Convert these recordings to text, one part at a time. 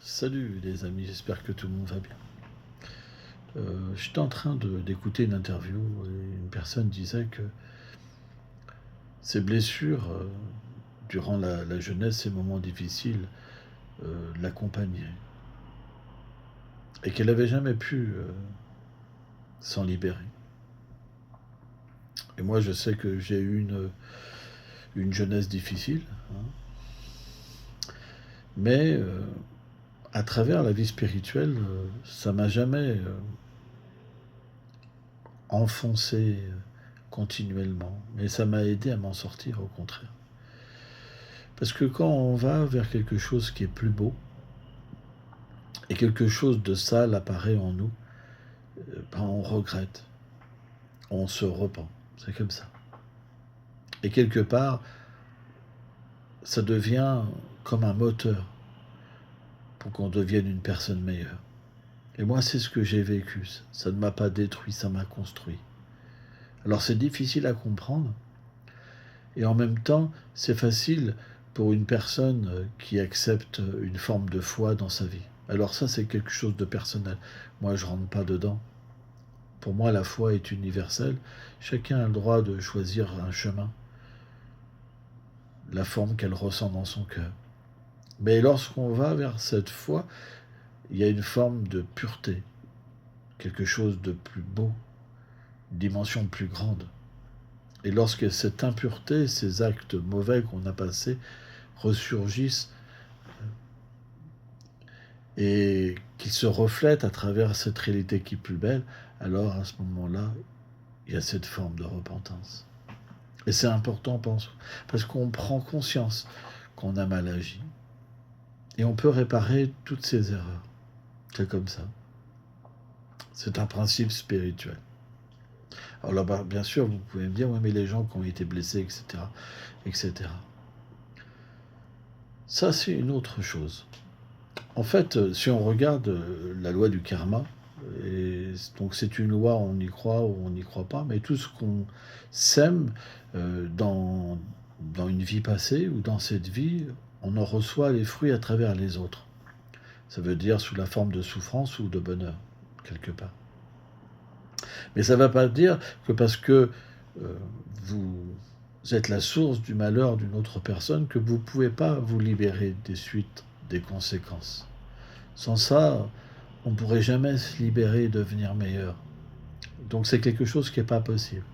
Salut les amis, j'espère que tout le monde va bien. J'étais en train d'écouter une interview et une personne disait que ses blessures durant la jeunesse, ces moments difficiles, l'accompagnaient et qu'elle n'avait jamais pu s'en libérer. Et moi, je sais que j'ai eu une jeunesse difficile, hein, mais à travers la vie spirituelle, ça m'a jamais enfoncé continuellement, mais ça m'a aidé à m'en sortir au contraire. Parce que quand on va vers quelque chose qui est plus beau, et quelque chose de sale apparaît en nous, ben on regrette, on se repent. C'est comme ça. Et quelque part, ça devient comme un moteur pour qu'on devienne une personne meilleure. Et moi, c'est ce que j'ai vécu. Ça ne m'a pas détruit, ça m'a construit. Alors c'est difficile à comprendre, et en même temps, c'est facile pour une personne qui accepte une forme de foi dans sa vie. Alors ça, c'est quelque chose de personnel. Moi, je rentre pas dedans. Pour moi, la foi est universelle. Chacun a le droit de choisir un chemin, la forme qu'elle ressent dans son cœur. Mais lorsqu'on va vers cette foi, il y a une forme de pureté, quelque chose de plus beau, une dimension plus grande. Et lorsque cette impureté, ces actes mauvais qu'on a passés, ressurgissent et qu'ils se reflètent à travers cette réalité qui est plus belle, alors à ce moment-là, il y a cette forme de repentance. Et c'est important, parce qu'on prend conscience qu'on a mal agi. Et on peut réparer toutes ces erreurs. C'est comme ça. C'est un principe spirituel. Alors là, bien sûr, vous pouvez me dire, oui, mais les gens qui ont été blessés, etc., etc. Ça, c'est une autre chose. En fait, si on regarde la loi du karma, et donc c'est une loi, on y croit ou on n'y croit pas, mais tout ce qu'on sème dans une vie passée ou dans cette vie, on en reçoit les fruits à travers les autres. Ça veut dire sous la forme de souffrance ou de bonheur, quelque part. Mais ça ne va pas dire que parce que euh, vous êtes la source du malheur d'une autre personne que vous ne pouvez pas vous libérer des suites, des conséquences. Sans ça, on ne pourrait jamais se libérer et devenir meilleur. Donc c'est quelque chose qui n'est pas possible.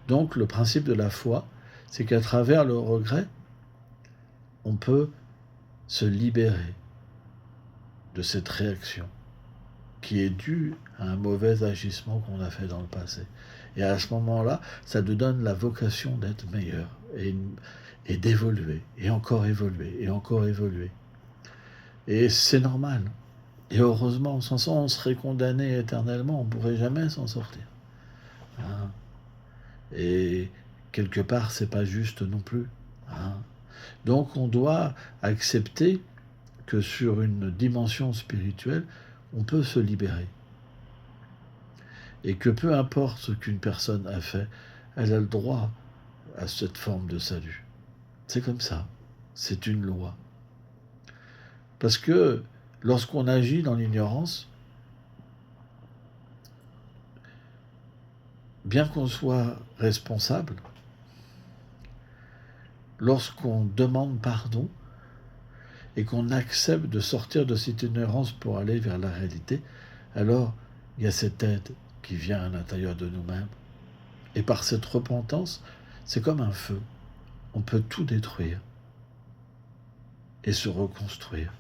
Donc le principe de la foi, c'est qu'à travers le regret, on peut se libérer de cette réaction qui est due à un mauvais agissement qu'on a fait dans le passé. Et à ce moment-là, ça nous donne la vocation d'être meilleur et d'évoluer, et encore évoluer, et encore évoluer. Et c'est normal. Et heureusement, sans ça, on serait condamné éternellement, on ne pourrait jamais s'en sortir. Hein. Et quelque part, c'est pas juste non plus. Hein. Donc on doit accepter que sur une dimension spirituelle, on peut se libérer. Et que peu importe ce qu'une personne a fait, elle a le droit à cette forme de salut. C'est comme ça. C'est une loi. Parce que lorsqu'on agit dans l'ignorance, bien qu'on soit responsable, lorsqu'on demande pardon et qu'on accepte de sortir de cette ignorance pour aller vers la réalité, alors il y a cette aide qui vient à l'intérieur de nous-mêmes. Et par cette repentance, c'est comme un feu. On peut tout détruire et se reconstruire.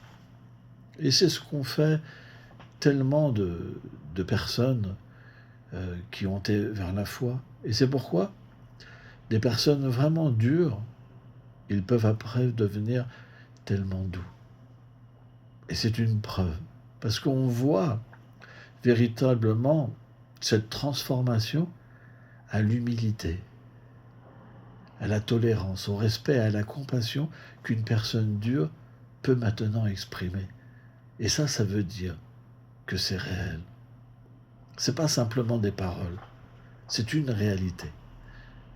Et c'est ce qu'ont fait tellement de personnes qui ont été vers la foi. Et c'est pourquoi des personnes vraiment dures, ils peuvent après devenir tellement doux. Et c'est une preuve. Parce qu'on voit véritablement cette transformation à l'humilité, à la tolérance, au respect, à la compassion qu'une personne dure peut maintenant exprimer. Et ça veut dire que c'est réel. C'est pas simplement des paroles, c'est une réalité.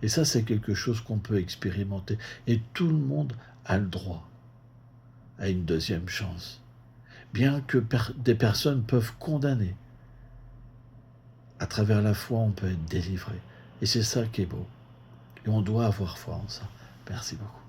Et ça, c'est quelque chose qu'on peut expérimenter. Et tout le monde a le droit à une deuxième chance. bien que des personnes peuvent condamner, à travers la foi, on peut être délivré. Et c'est ça qui est beau. Et on doit avoir foi en ça. Merci beaucoup.